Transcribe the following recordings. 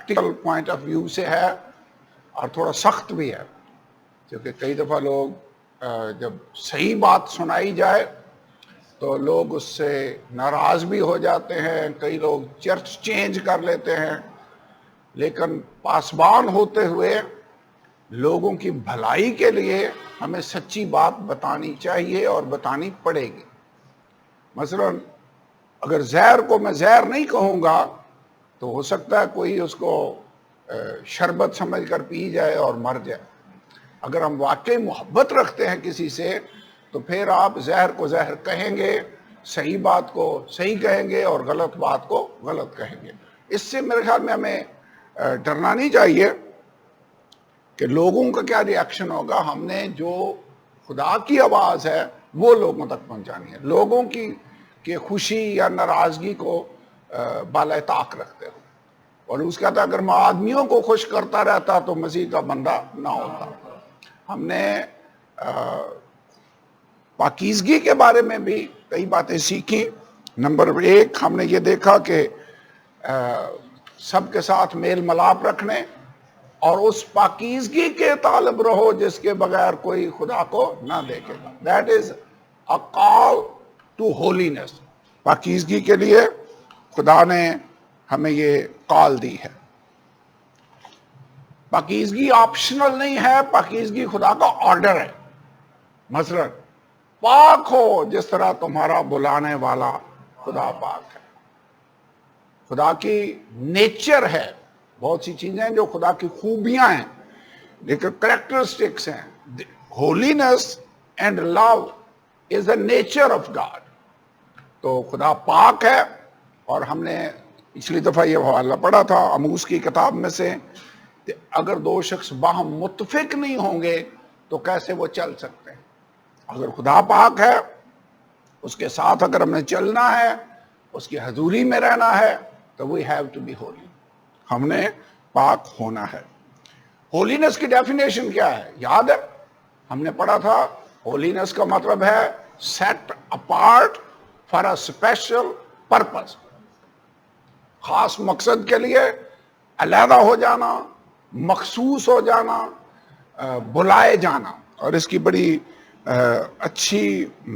Practical point of view سے ہے اور تھوڑا سخت بھی ہے، کیونکہ کئی دفعہ لوگ جب صحیح بات سنائی جائے تو لوگ اس سے ناراض بھی ہو جاتے ہیں، کئی لوگ چرچ چینج کر لیتے ہیں، لیکن پاسبان ہوتے ہوئے لوگوں کی بھلائی کے لیے ہمیں سچی بات بتانی چاہیے اور بتانی پڑے گی۔ مثلا اگر زہر کو میں زہر نہیں کہوں گا تو ہو سکتا ہے کوئی اس کو شربت سمجھ کر پی جائے اور مر جائے۔ اگر ہم واقعی محبت رکھتے ہیں کسی سے تو پھر آپ زہر کو زہر کہیں گے، صحیح بات کو صحیح کہیں گے اور غلط بات کو غلط کہیں گے۔ اس سے میرے خیال میں ہمیں ڈرنا نہیں چاہیے کہ لوگوں کا کیا ری ایکشن ہوگا۔ ہم نے جو خدا کی آواز ہے وہ لوگوں تک پہنچانی ہے، لوگوں کی خوشی یا ناراضگی کو بالائے طاق رکھتے ہو۔ اور اس کا تھا اگر میں آدمیوں کو خوش کرتا رہتا تو مسیح کا بندہ نہ ہوتا۔ ہم نے پاکیزگی کے بارے میں بھی کئی باتیں سیکھی۔ نمبر 1 ہم نے یہ دیکھا کہ سب کے ساتھ میل ملاپ رکھنے اور اس پاکیزگی کے طالب رہو جس کے بغیر کوئی خدا کو نہ دیکھے گا۔ That is a call to holiness۔ پاکیزگی کے لیے خدا نے ہمیں یہ کال دی ہے۔ پاکیزگی آپشنل نہیں ہے، پاکیزگی خدا کا آرڈر ہے۔ مثلا پاک ہو جس طرح تمہارا بلانے والا خدا پاک ہے۔ خدا کی نیچر ہے، بہت سی چیزیں جو خدا کی خوبیاں ہیں لیکن کریکٹرسٹکس ہیں۔ Holiness and love is the nature of God۔ تو خدا پاک ہے، اور ہم نے پچھلی دفعہ یہ حوالہ پڑھا تھا آموز کی کتاب میں سے کہ اگر دو شخص باہم متفق نہیں ہوں گے تو کیسے وہ چل سکتے ہیں۔ اگر خدا پاک ہے، اس کے ساتھ اگر ہم نے چلنا ہے، اس کی حضوری میں رہنا ہے تو we have to be holy۔ ہم نے پاک ہونا ہے۔ ہولینس کی ڈیفینیشن کیا ہے یاد ہے؟ ہم نے پڑھا تھا ہولینس کا مطلب ہے set apart for a special purpose۔ خاص مقصد کے لیے علیحدہ ہو جانا، مخصوص ہو جانا، بلائے جانا۔ اور اس کی بڑی اچھی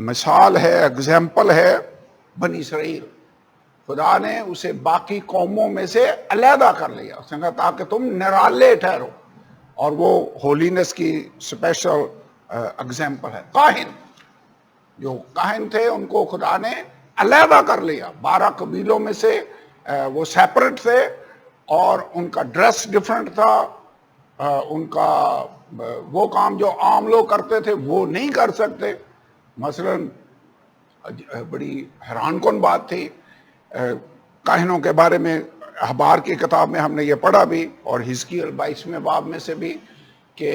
مثال ہے، اگزامپل ہے بنی اسرائیل۔ خدا نے اسے باقی قوموں میں سے علیحدہ کر لیا، اس نے کہا تاکہ تم نرالے ٹھہرو، اور وہ ہولینس کی اسپیشل اگزامپل ہے۔ کاہن، جو کاہن تھے ان کو خدا نے علیحدہ کر لیا، 12 قبیلوں میں سے وہ سیپریٹ تھے، اور ان کا ڈریس ڈیفرنٹ تھا، ان کا وہ کام جو عام لوگ کرتے تھے وہ نہیں کر سکتے۔ مثلا بڑی حیران کن بات تھی کاہنوں کے بارے میں، احبار کی کتاب میں ہم نے یہ پڑھا بھی، اور حزقیل 22ویں باب میں سے بھی، کہ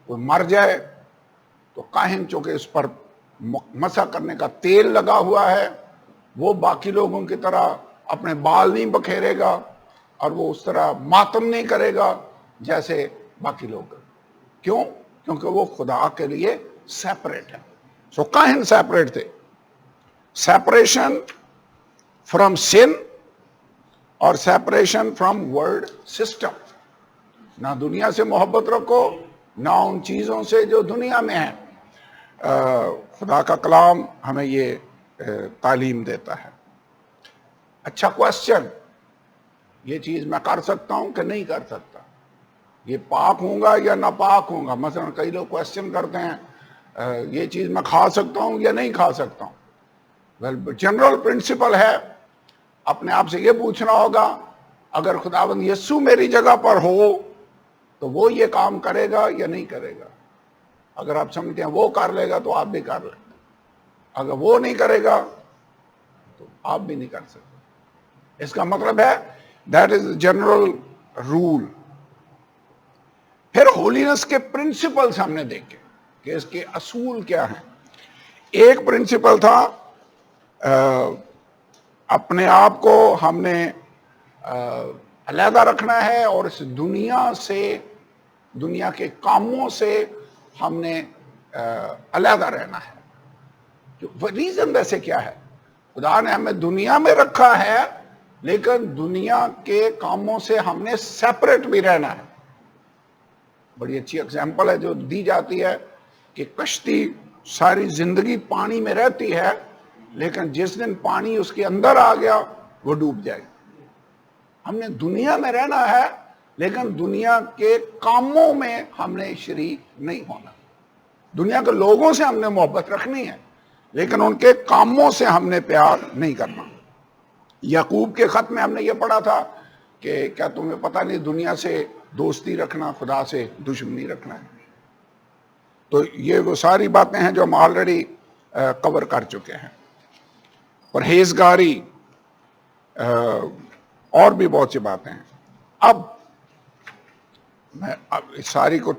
وہ مر جائے تو کاہن چونکہ اس پر مسح کرنے کا تیل لگا ہوا ہے، وہ باقی لوگوں کی طرح اپنے بال نہیں بکھیرے گا، اور وہ اس طرح ماتم نہیں کرے گا جیسے باقی لوگ کریں۔ کیوں؟ کیونکہ وہ خدا کے لیے سیپریٹ ہے۔ سو کاہن سیپریٹ تھے۔ سیپریشن فرام سن اور سیپریشن فرام ورلڈ سسٹم۔ نہ دنیا سے محبت رکھو، نہ ان چیزوں سے جو دنیا میں ہیں۔ خدا کا کلام ہمیں یہ تعلیم دیتا ہے۔ اچھا کوسچن، یہ چیز میں کر سکتا ہوں کہ نہیں کر سکتا؟ یہ پاک ہوں گا یا ناپاک ہوں گا؟ مثلا کئی لوگ کوسچن کرتے ہیں یہ چیز میں کھا سکتا ہوں یا نہیں کھا سکتا ہوں؟ جنرل پرنسپل ہے، اپنے آپ سے یہ پوچھنا ہوگا اگر خداوند یسوع میری جگہ پر ہو تو وہ یہ کام کرے گا یا نہیں کرے گا؟ اگر آپ سمجھتے ہیں وہ کر لے گا تو آپ بھی کر لیں، اگر وہ نہیں کرے گا تو آپ بھی نہیں کر سکتے۔ اس کا مطلب ہے دیٹ از جنرل رول۔ پھر ہولینس کے پرنسپلز ہم نے دیکھے کہ اس کے اصول کیا ہیں۔ ایک پرنسپل تھا اپنے آپ کو ہم نے علیحدہ رکھنا ہے، اور اس دنیا سے، دنیا کے کاموں سے ہم نے علیحدہ رہنا ہے۔ ریزن ویسے کیا ہے؟ خدا نے ہمیں دنیا میں رکھا ہے لیکن دنیا کے کاموں سے ہم نے سیپریٹ بھی رہنا ہے. بڑی اچھی اگزامپل ہے جو دی جاتی ہے کہ کشتی ساری زندگی پانی میں رہتی ہے، لیکن جس دن پانی اس کے اندر آ گیا وہ ڈوب جائے گی. ہم نے دنیا میں رہنا ہے لیکن دنیا کے کاموں میں ہم نے شریک نہیں ہونا. دنیا کے لوگوں سے ہم نے محبت رکھنی ہے لیکن ان کے کاموں سے ہم نے پیار نہیں کرنا. یعقوب کے خط میں ہم نے یہ پڑھا تھا کہ کیا تمہیں پتہ نہیں دنیا سے دوستی رکھنا خدا سے دشمنی رکھنا ہے. تو یہ وہ ساری باتیں ہیں جو ہم آلریڈی کور کر چکے ہیں. پرہیزگاری اور بھی بہت سی باتیں ہیں. اب میں اس ساری کو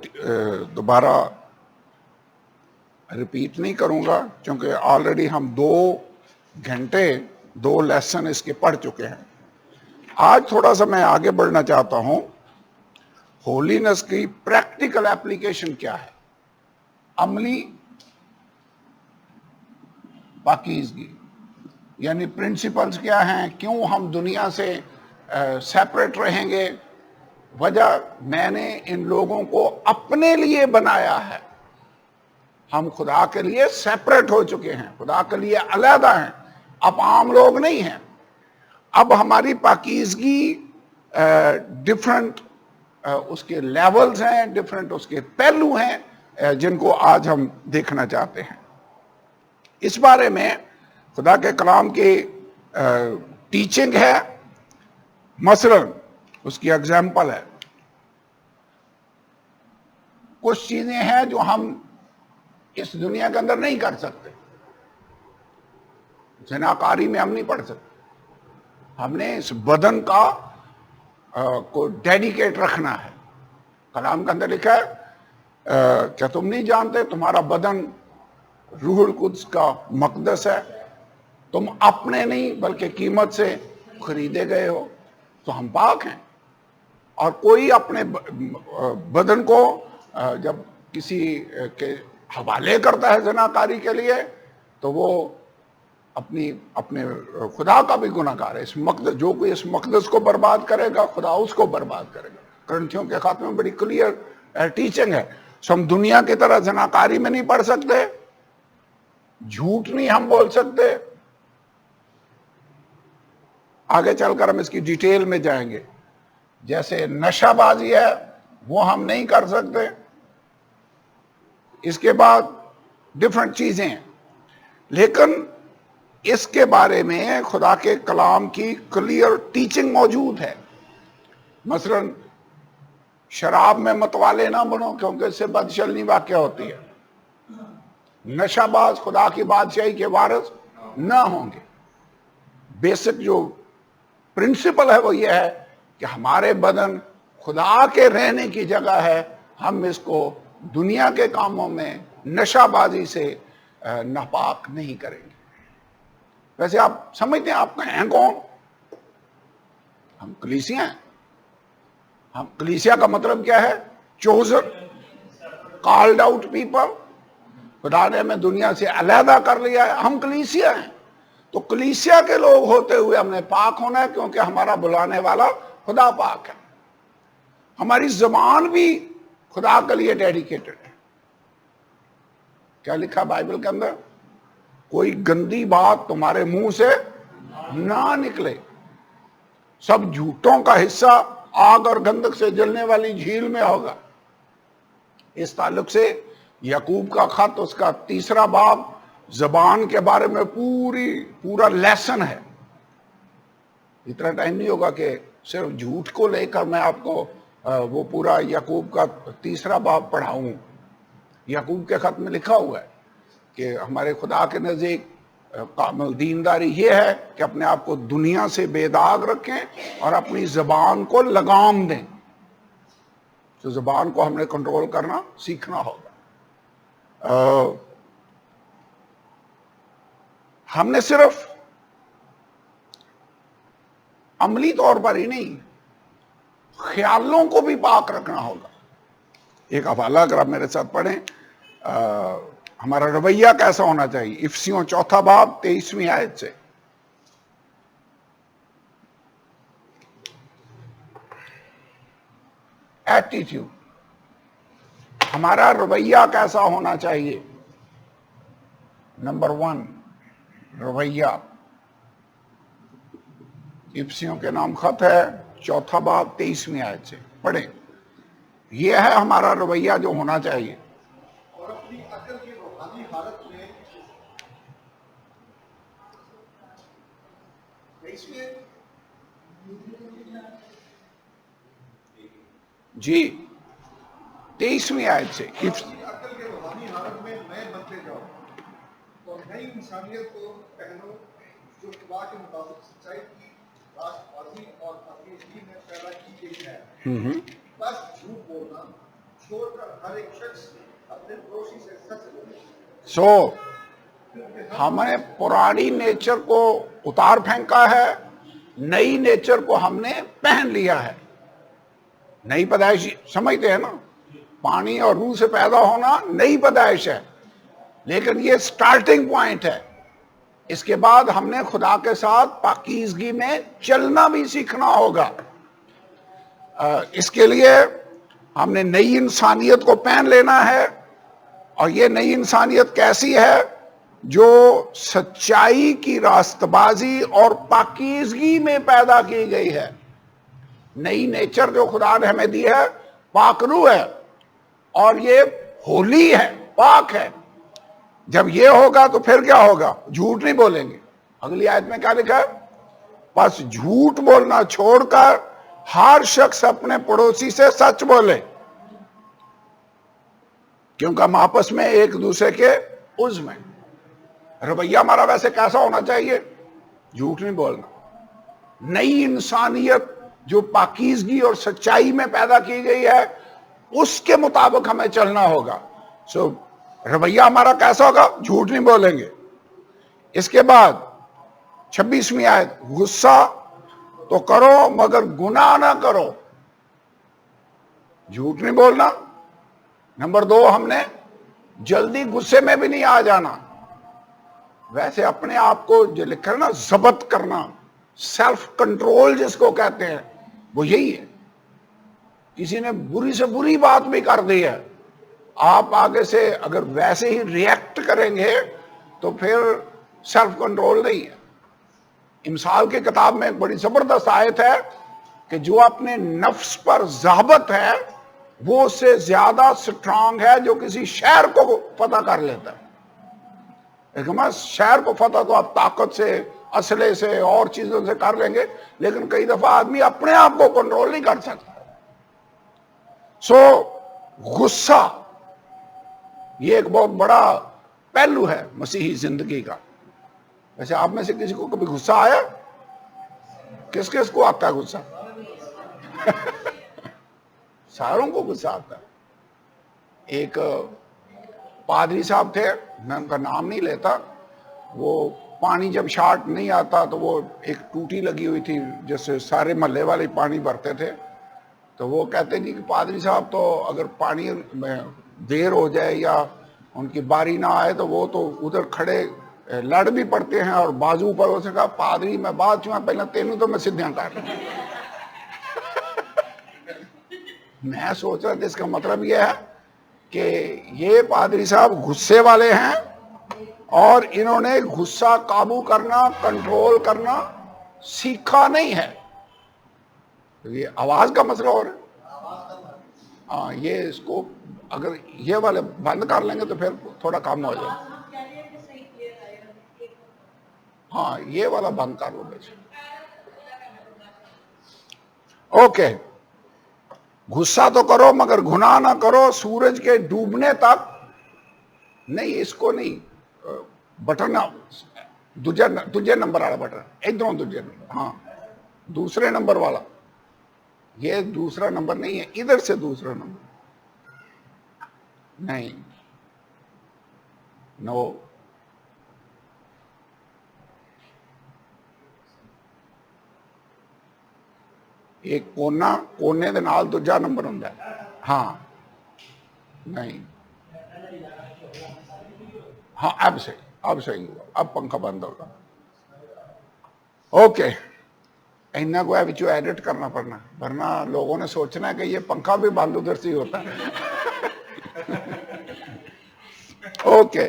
دوبارہ ریپیٹ نہیں کروں گا کیونکہ آلریڈی ہم 2 گھنٹے 2 لیسن اس کے پڑھ چکے ہیں. آج تھوڑا سا میں آگے بڑھنا چاہتا ہوں. ہولینس کی پریکٹیکل اپلیکیشن کیا ہے، عملی پاکیزگی، یعنی پرنسپلز کیا ہیں، کیوں ہم دنیا سے سیپریٹ رہیں گے. وجہ میں نے ان لوگوں کو اپنے لیے بنایا ہے. ہم خدا کے لیے سیپریٹ ہو چکے ہیں، خدا کے لیے علیحدہ ہیں، اب عام لوگ نہیں ہیں. اب ہماری پاکیزگی ڈیفرنٹ اس کے لیولز ہیں، ڈیفرنٹ اس کے پہلو ہیں جن کو آج ہم دیکھنا چاہتے ہیں. اس بارے میں خدا کے کلام کی ٹیچنگ ہے. مثلا اس کی اگزامپل ہے. کچھ چیزیں ہیں جو ہم اس دنیا کے اندر نہیں کر سکتے. زناکاری میں ہم نہیں پڑھ سکتے. ہم نے اس بدن کا کو ڈیڈیکیٹ رکھنا ہے. کلام کے اندر لکھا ہے کیا تم نہیں جانتے تمہارا بدن روح القدس کا مقدس ہے، تم اپنے نہیں بلکہ قیمت سے خریدے گئے ہو. تو ہم پاک ہیں. اور کوئی اپنے بدن کو جب کسی کے حوالے کرتا ہے زناکاری کے لیے تو وہ اپنے خدا کا بھی گناہ گار ہے. اس مقدس جو کوئی اس مقدس کو برباد کرے گا خدا اس کو برباد کرے گا. کرنتھیوں کے خاتمے میں بڑی کلیئر ٹیچنگ ہے. سو ہم دنیا کی طرح زناکاری میں نہیں پڑھ سکتے، جھوٹ نہیں ہم بول سکتے. آگے چل کر ہم اس کی ڈیٹیل میں جائیں گے. جیسے نشہ بازی ہے وہ ہم نہیں کر سکتے. اس کے بعد ڈیفرنٹ چیزیں ہیں، لیکن اس کے بارے میں خدا کے کلام کی کلیئر ٹیچنگ موجود ہے. مثلا شراب میں متوالے نہ بنو کیونکہ اس سے بدشگونی واقع ہوتی ہے. نشہ باز خدا کی بادشاہی کے وارث نہ ہوں گے. بیسک جو پرنسپل ہے وہ یہ ہے کہ ہمارے بدن خدا کے رہنے کی جگہ ہے. ہم اس کو دنیا کے کاموں میں نشہ بازی سے ناپاک نہیں کریں گے. ویسے آپ سمجھتے ہیں آپ ہیں کون؟ ہم کلیسیا ہیں. ہم کلیسیا کا مطلب کیا ہے؟ Chosen called out people. خدا نے ہمیں دنیا سے علیحدہ کر لیا ہے، ہم کلیسیا ہیں. تو کلیسیا کے لوگ ہوتے ہوئے ہم نے پاک ہونا ہے کیونکہ ہمارا بلانے والا خدا پاک ہے. ہماری زبان بھی خدا کے لیے ڈیڈیکیٹڈ ہے. کیا لکھا بائبل کے اندر؟ کوئی گندی بات تمہارے منہ سے نہ نکلے. سب جھوٹوں کا حصہ آگ اور گندک سے جلنے والی جھیل میں ہوگا. اس تعلق سے یعقوب کا خط اس کا 3 باب زبان کے بارے میں پورا لیسن ہے. اتنا ٹائم نہیں ہوگا کہ صرف جھوٹ کو لے کر میں آپ کو وہ پورا یعقوب کا 3 باب پڑھاؤں. یعقوب کے خط میں لکھا ہوا ہے کہ ہمارے خدا کے نزدیک کامل دینداری یہ ہے کہ اپنے آپ کو دنیا سے بے داغ رکھیں اور اپنی زبان کو لگام دیں. تو زبان کو ہم نے کنٹرول کرنا سیکھنا ہوگا. ہم نے صرف عملی طور پر ہی نہیں خیالوں کو بھی پاک رکھنا ہوگا. ایک حوالہ اگر آپ میرے ساتھ پڑھیں ہمارا رویہ کیسا ہونا چاہیے. افسیوں 4 باب 23ویں آیت سے. ایٹیٹیوڈ. ہمارا رویہ کیسا ہونا چاہیے؟ نمبر 1 رویہ. افسیوں کے نام خط ہے 4 باب 23ویں آیت سے پڑھیں. یہ ہے ہمارا رویہ جو ہونا چاہیے. اور اپنی عقل کی روحانی حالت میں جی 23ویں آیت سے اپنی عقل کے روحانی حالت میں نئے بنتے جاؤ اور نئی انسانیت کو پہنو جو خدا کے مطابق سچائی کی راست بازی اور پاکیزگی میں پیدا کی گئی ہے. بس جھوٹ بولنا چھوڑ کر ہر ایک شخص اپنے پڑوسی سے سچ بولے. ہم نے پرانی نیچر کو اتار پھینکا ہے، نئی نیچر کو ہم نے پہن لیا ہے. نئی پیدائش سمجھتے ہیں نا، پانی اور روح سے پیدا ہونا نئی پیدائش ہے، لیکن یہ سٹارٹنگ پوائنٹ ہے. اس کے بعد ہم نے خدا کے ساتھ پاکیزگی میں چلنا بھی سیکھنا ہوگا. اس کے لیے ہم نے نئی انسانیت کو پہن لینا ہے. اور یہ نئی انسانیت کیسی ہے؟ جو سچائی کی راست بازی اور پاکیزگی میں پیدا کی گئی ہے. نئی نیچر جو خدا نے ہمیں دی ہے پاک روح ہے، اور یہ ہولی ہے، پاک ہے. جب یہ ہوگا تو پھر کیا ہوگا؟ جھوٹ نہیں بولیں گے. اگلی آیت میں کیا لکھا ہے؟ بس جھوٹ بولنا چھوڑ کر ہر شخص اپنے پڑوسی سے سچ بولے، کیونکہ ہم آپس میں ایک دوسرے کے عضو ہیں. رویہ ہمارا ویسے کیسا ہونا چاہیے؟ جھوٹ نہیں بولنا. نئی انسانیت جو پاکیزگی اور سچائی میں پیدا کی گئی ہے اس کے مطابق ہمیں چلنا ہوگا. رویہ ہمارا کیسا ہوگا؟ جھوٹ نہیں بولیں گے. اس کے بعد 26ویں آیت، غصہ تو کرو مگر گناہ نہ کرو. جھوٹ نہیں بولنا. نمبر 2، ہم نے جلدی غصے میں بھی نہیں آ جانا. ویسے اپنے آپ کو جو لکھا ہے نا ضبط کرنا، سیلف کنٹرول جس کو کہتے ہیں، وہ یہی ہے. کسی نے بری سے بری بات بھی کر دی ہے، آپ آگے سے اگر ویسے ہی ریئیکٹ کریں گے تو پھر سیلف کنٹرول نہیں ہے. امثال کی کتاب میں ایک بڑی زبردست آیت ہے کہ جو اپنے نفس پر ضابط ہے وہ اس سے زیادہ سٹرانگ ہے جو کسی شہر کو فتح کر لیتا ہے. شہر کو فتح تو آپ طاقت سے، اسلحے سے اور چیزوں سے کر لیں گے، لیکن کئی دفعہ آدمی اپنے آپ کو کنٹرول نہیں کر سکتا. غصہ یہ ایک بہت بڑا پہلو ہے مسیحی زندگی کا. ویسے آپ میں سے کسی کو کبھی غصہ آیا؟ کس کس کو آتا ہے غصہ؟ ساروں کو غصہ آتا ہے. ایک پادری صاحب تھے، میں ان کا نام نہیں لیتا، وہ پانی جب شارٹ نہیں آتا تو وہ ایک ٹوٹی لگی ہوئی تھی جس سے سارے محلے والے پانی بھرتے تھے. تو وہ کہتے جی کہ پادری صاحب تو اگر پانی میں دیر ہو جائے یا ان کی باری نہ آئے تو وہ تو ادھر کھڑے لڑ بھی پڑتے ہیں اور بازو پر. اسے کہا پادری میں بات چاہوں پہلے تینوں تو میں سدھیاں کر رہا ہوں. میں سوچ رہا تھا اس کا مطلب یہ ہے کہ یہ پادری صاحب غصے والے ہیں اور انہوں نے غصہ قابو کرنا، کنٹرول کرنا سیکھا نہیں ہے. یہ آواز کا مسئلہ ہو رہا ہے. ہاں، یہ اس کو اگر یہ والے بند کر لیں گے تو پھر تھوڑا کم ہو جائے. ہاں، یہ والا بند کر لو بیچ. اوکے. غصہ تو کرو مگر گناہ نہ کرو سورج کے ڈوبنے تک. نہیں، اس کو نہیں، بٹن دوجے نمبر والا بٹن ادھروں دوجے نمبر. ہاں، دوسرے نمبر والا. یہ دوسرا نمبر نہیں ہے، ادھر سے دوسرا نمبر نہیں. نو، ایک کونے دے نال دوجا نمبر ہوندا ہے. ہاں، نہیں، ہاں اب صحیح ہوا. اب پنکھا بند ہوگا. اوکے. اینا کو ہے بچو ایڈٹ کرنا پڑنا، ورنہ لوگوں نے سوچنا ہے کہ یہ پنکھا بھی بند ادھر سے ہی ہوتا ہے۔ اوکے،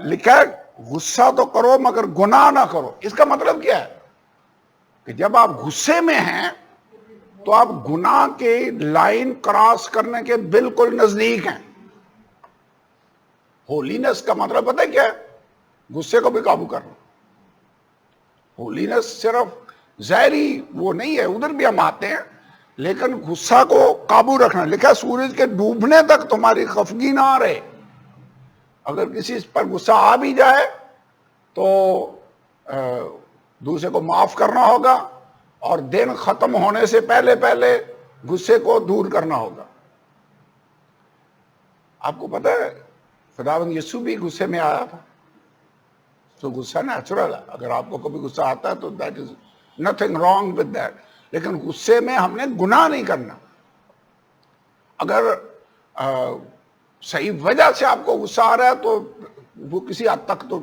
لکھا ہے غصہ تو کرو مگر گناہ نہ کرو۔ اس کا مطلب کیا ہے کہ جب آپ غصے میں ہیں تو آپ گناہ کے لائن کراس کرنے کے بالکل نزدیک ہیں۔ ہولینس کا مطلب پتہ ہے کیا ہے؟ غصے کو بھی قابو کرنا۔ ہولینس صرف ظاہری وہ نہیں ہے، ادھر بھی ہم آتے ہیں، لیکن غصہ کو قابو رکھنا۔ لکھا سورج کے ڈوبنے تک تمہاری خفگی نہ رہے۔ اگر کسی پر غصہ آ بھی جائے تو دوسرے کو معاف کرنا ہوگا، اور دن ختم ہونے سے پہلے پہلے غصے کو دور کرنا ہوگا۔ آپ کو پتہ ہے خداوند یسوع بھی غصے میں آیا تھا، تو غصہ نیچرل ہے، اگر آپ کو کبھی غصہ آتا ہے تو that is nothing wrong with that, لیکن غصے میں ہم نے گناہ نہیں کرنا۔ اگر صحیح وجہ سے آپ کو غصہ آ رہا ہے تو وہ کسی حد تک تو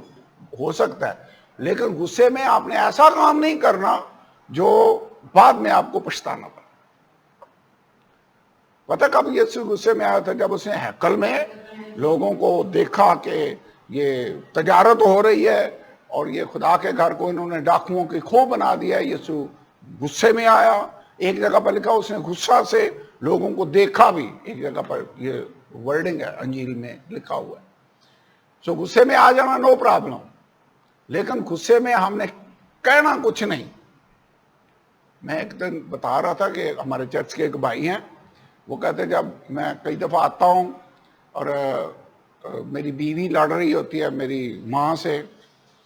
ہو سکتا ہے، لیکن غصے میں آپ نے ایسا کام نہیں کرنا جو بعد میں آپ کو پچھتانا پڑے۔ پتہ کب یسوع غصے میں آیا تھا؟ جب اس نے ہیکل میں لوگوں کو دیکھا کہ یہ تجارت ہو رہی ہے اور یہ خدا کے گھر کو انہوں نے ڈاکوؤں کی کھو بنا دیا ہے۔ یسوع غصے میں آیا۔ ایک جگہ پر لکھا اس نے غصہ سے لوگوں کو دیکھا بھی، ایک جگہ پر یہ ورڈنگ ہے انجیل میں لکھا ہوا ہے۔ سو غصے میں آ جانا نو پرابلم، لیکن غصے میں ہم نے کہنا کچھ نہیں۔ میں ایک دن بتا رہا تھا کہ ہمارے چرچ کے ایک بھائی ہیں، وہ کہتے جب میں کئی دفعہ آتا ہوں اور میری بیوی لڑ رہی ہوتی ہے میری ماں سے،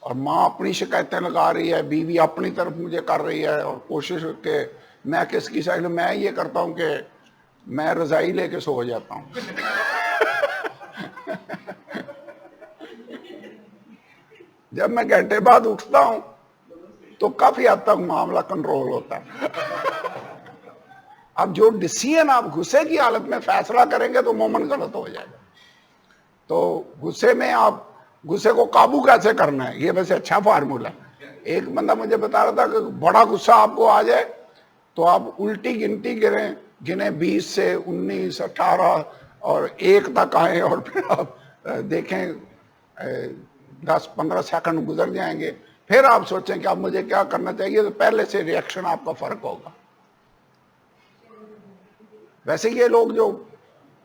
اور ماں اپنی شکایتیں لگا رہی ہے، بیوی اپنی طرف مجھے کر رہی ہے، اور کوشش کہ میں کس کی سائڈ، میں یہ کرتا ہوں کہ میں رضائی لے کے سو جاتا ہوں۔ جب میں گھنٹے بعد اٹھتا ہوں تو کافی حد تک معاملہ کنٹرول ہوتا ہے۔ اب جو ڈیسیژن آپ غصے کی حالت میں فیصلہ کریں گے تو مومن غلط ہو جائے گا۔ تو غصے میں آپ غصے کو قابو کیسے کرنا ہے، یہ ویسے اچھا فارمولہ ہے۔ ایک بندہ مجھے بتا رہا تھا کہ بڑا غصہ آپ کو آ جائے تو آپ الٹی گنتی گنیں 20 سے 19 18 اور 1 تک آئیں، اور پھر آپ دیکھیں 10-15 سیکنڈ گزر جائیں گے، پھر آپ سوچیں کہ اب مجھے کیا کرنا چاہیے، تو پہلے سے ریئیکشن آپ کا فرق ہوگا۔ ویسے یہ لوگ جو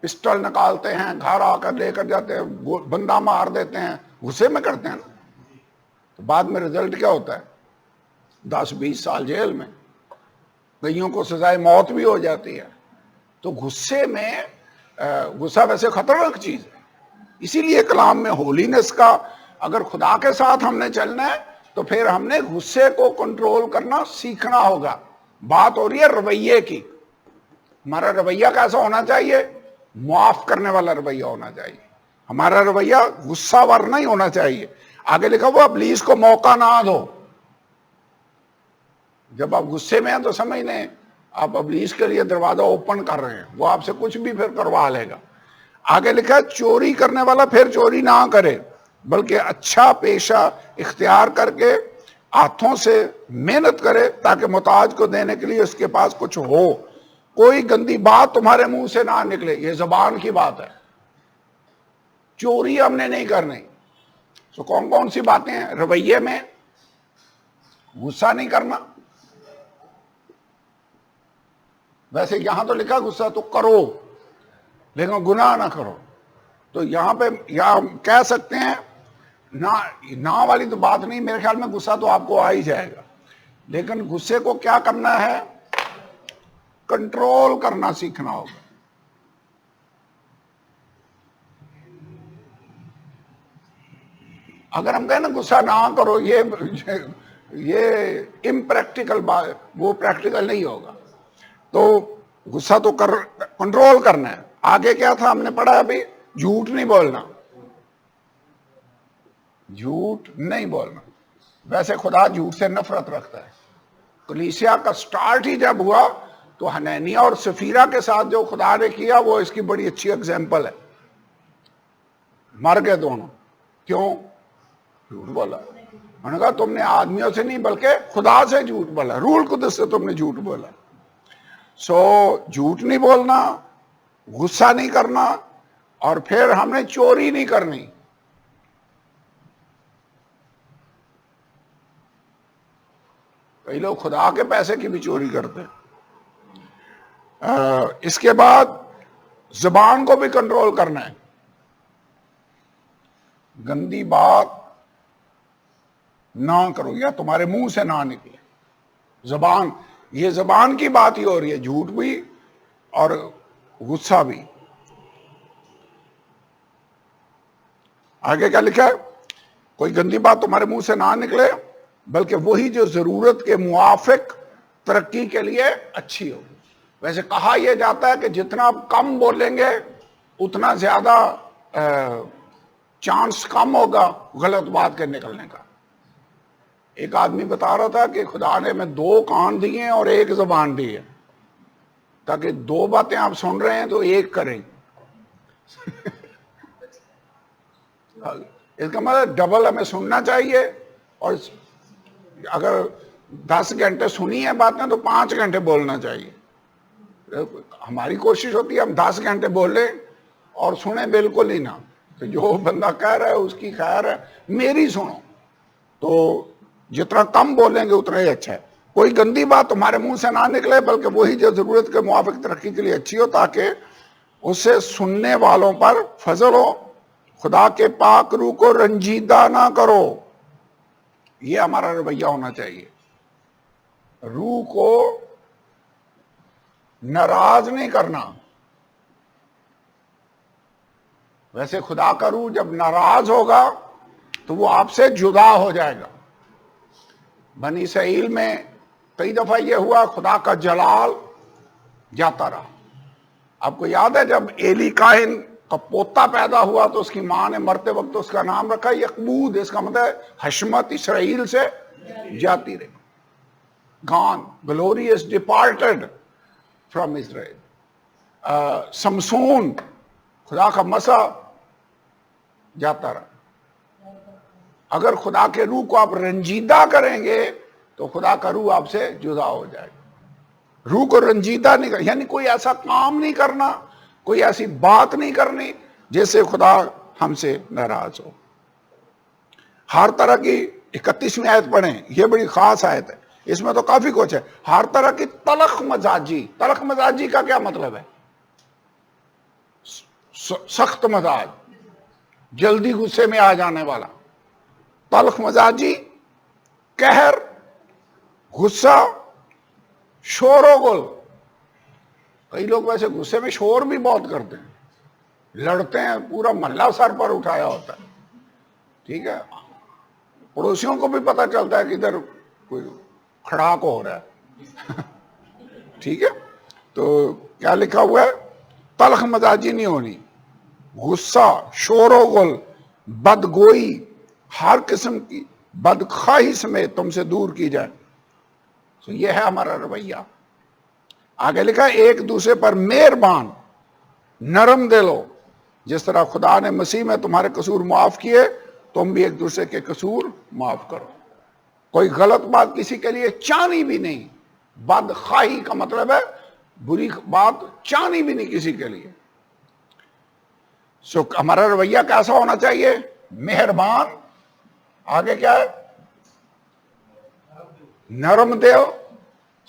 پسٹل نکالتے ہیں، گھر آ کر لے کر جاتے ہیں، بندہ مار دیتے ہیں، غصے میں کرتے ہیں نا، تو بعد میں رزلٹ کیا ہوتا ہے؟ 10-20 سال جیل میں، کئیوں کو سزائے موت بھی ہو جاتی ہے۔ تو غصے میں غصہ ویسے خطرناک چیز ہے، اسی لیے کلام میں ہولینس کا اگر خدا کے ساتھ ہم نے چلنا ہے تو پھر ہم نے غصے کو کنٹرول کرنا سیکھنا ہوگا۔ بات ہو رہی ہے رویے کی، ہمارا رویہ کیسا ہونا چاہیے؟ معاف کرنے والا رویہ ہونا چاہیے، ہمارا رویہ غصہ ور نہیں ہونا چاہیے۔ آگے لکھا وہ ابلیس کو موقع نہ دو۔ جب آپ غصے میں ہیں تو سمجھ لیں آپ ابلیس کے لیے دروازہ اوپن کر رہے ہیں، وہ آپ سے کچھ بھی پھر کروا لے گا۔ آگے لکھا چوری کرنے والا پھر چوری نہ کرے، بلکہ اچھا پیشہ اختیار کر کے ہاتھوں سے محنت کرے تاکہ محتاج کو دینے کے لیے اس کے پاس کچھ ہو۔ کوئی گندی بات تمہارے منہ سے نہ نکلے، یہ زبان کی بات ہے۔ چوری ہم نے نہیں کرنی۔ تو کون کون سی باتیں ہیں رویے میں؟ غصہ نہیں کرنا، ویسے یہاں تو لکھا غصہ تو کرو لیکن گناہ نہ کرو، تو یہاں پہ یا کہہ سکتے ہیں نہ والی تو بات نہیں، میرے خیال میں غصہ تو آپ کو آ ہی جائے گا، لیکن غصے کو کیا کرنا ہے؟ کنٹرول کرنا سیکھنا ہوگا۔ اگر ہم کہیں نا غصہ نہ کرو، یہ امپریکٹیکل بات، وہ پریکٹیکل نہیں ہوگا۔ تو غصہ تو کنٹرول کرنا ہے۔ آگے کیا تھا ہم نے پڑھا ابھی؟ جھوٹ نہیں بولنا، جھوٹ نہیں بولنا۔ ویسے خدا جھوٹ سے نفرت رکھتا ہے۔ کلیسیا کا سٹارٹ ہی جب ہوا تو حنانیہ اور سفیرہ کے ساتھ جو خدا نے کیا وہ اس کی بڑی اچھی اگزامپل ہے۔ مر گئے دونوں، کیوں؟ جھوٹ بولا۔ انہوں نے کہا تم نے آدمیوں سے نہیں بلکہ خدا سے جھوٹ بولا، رول قدس سے تم نے جھوٹ بولا. سو جھوٹ نہیں بولنا، غصہ نہیں کرنا، اور پھر ہم نے چوری نہیں کرنی. کئی لوگ خدا کے پیسے کی بھی چوری کرتے ہیں. اس کے بعد زبان کو بھی کنٹرول کرنا ہے. گندی بات نہ کرو یا تمہارے منہ سے نہ نکلے. زبان، یہ زبان کی بات ہی ہو رہی ہے، جھوٹ بھی اور غصہ بھی. آگے کیا لکھا ہے؟ کوئی گندی بات تمہارے منہ سے نہ نکلے بلکہ وہی جو ضرورت کے موافق ترقی کے لیے اچھی ہو. ویسے کہا یہ جاتا ہے کہ جتنا کم بولیں گے اتنا زیادہ چانس کم ہوگا غلط بات کے نکلنے کا. ایک آدمی بتا رہا تھا کہ خدا نے ہمیں 2 کان دیے ہیں اور 1 زبان دی ہے تاکہ 2 باتیں آپ سن رہے ہیں تو 1 کریں. اس کا مطلب ڈبل ہمیں سننا چاہیے، اور اگر 10 گھنٹے سنی ہے باتیں تو 5 گھنٹے بولنا چاہیے. ہماری کوشش ہوتی ہے ہم 10 گھنٹے بولیں اور سنیں بالکل ہی نہ. تو جو بندہ کہہ رہا ہے اس کی خیر ہے، میری سنو. تو جتنا کم بولیں گے اتنا ہی اچھا ہے. کوئی گندی بات تمہارے منہ سے نہ نکلے بلکہ وہی جو ضرورت کے موافق ترقی کے لیے اچھی ہو، تاکہ اسے سننے والوں پر فضل ہو. خدا کے پاک روح کو رنجیدہ نہ کرو. یہ ہمارا رویہ ہونا چاہیے. روح کو ناراض نہیں کرنا. ویسے خدا کا روح جب ناراض ہوگا تو وہ آپ سے جدا ہو جائے گا. بنی اسرائیل میں کئی دفعہ یہ ہوا، خدا کا جلال جاتا رہا. آپ کو یاد ہے جب ایلی کاہن کا پوتا پیدا ہوا تو اس کی ماں نے مرتے وقت اس کا نام رکھا یقبود. اس کا مطلب ہے حشمت اسرائیل سے جاتی رہی. گان، گلوری از ڈپارٹڈ فرام اسرائیل. سمسون، خدا کا مسا جاتا رہا. اگر خدا کے روح کو آپ رنجیدہ کریں گے تو خدا کا روح آپ سے جدا ہو جائے گا. روح کو رنجیدہ نہیں کرنا یعنی کوئی ایسا کام نہیں کرنا، کوئی ایسی بات نہیں کرنی جس سے خدا ہم سے ناراض ہو. ہر طرح کی 31ویں آیت پڑھیں، یہ بڑی خاص آیت ہے. اس میں تو کافی کچھ ہے. ہر طرح کی تلخ مزاجی. تلخ مزاجی کا کیا مطلب ہے؟ سخت مزاج، جلدی غصے میں آ جانے والا. تلخ مزاجی، قہر، غصہ، شور و گل. کئی لوگ ویسے غصے میں شور بھی بہت کرتے ہیں، لڑتے ہیں، پورا محلہ سر پر اٹھایا ہوتا ہے. ٹھیک ہے، پڑوسیوں کو بھی پتہ چلتا ہے کہ ادھر کوئی کھڑاک ہو رہا ہے. ٹھیک ہے، تو کیا لکھا ہوا ہے؟ تلخ مزاجی نہیں ہونی، غصہ، شور و غل، بدگوئی، ہر قسم کی بدخواہی سمیت تم سے دور کی جائے. تو یہ ہے ہمارا رویہ. آگے لکھا ہے ایک دوسرے پر مہربان، نرم دل ہو، جس طرح خدا نے مسیح میں تمہارے قصور معاف کیے تم بھی ایک دوسرے کے قصور معاف کرو. کوئی غلط بات کسی کے لیے چاہنی بھی نہیں. بدخواہی کا مطلب ہے بری بات چاہنی بھی نہیں کسی کے لیے. ہمارا رویہ کیسا ہونا چاہیے؟ مہربان. آگے کیا ہے؟ نرم دل.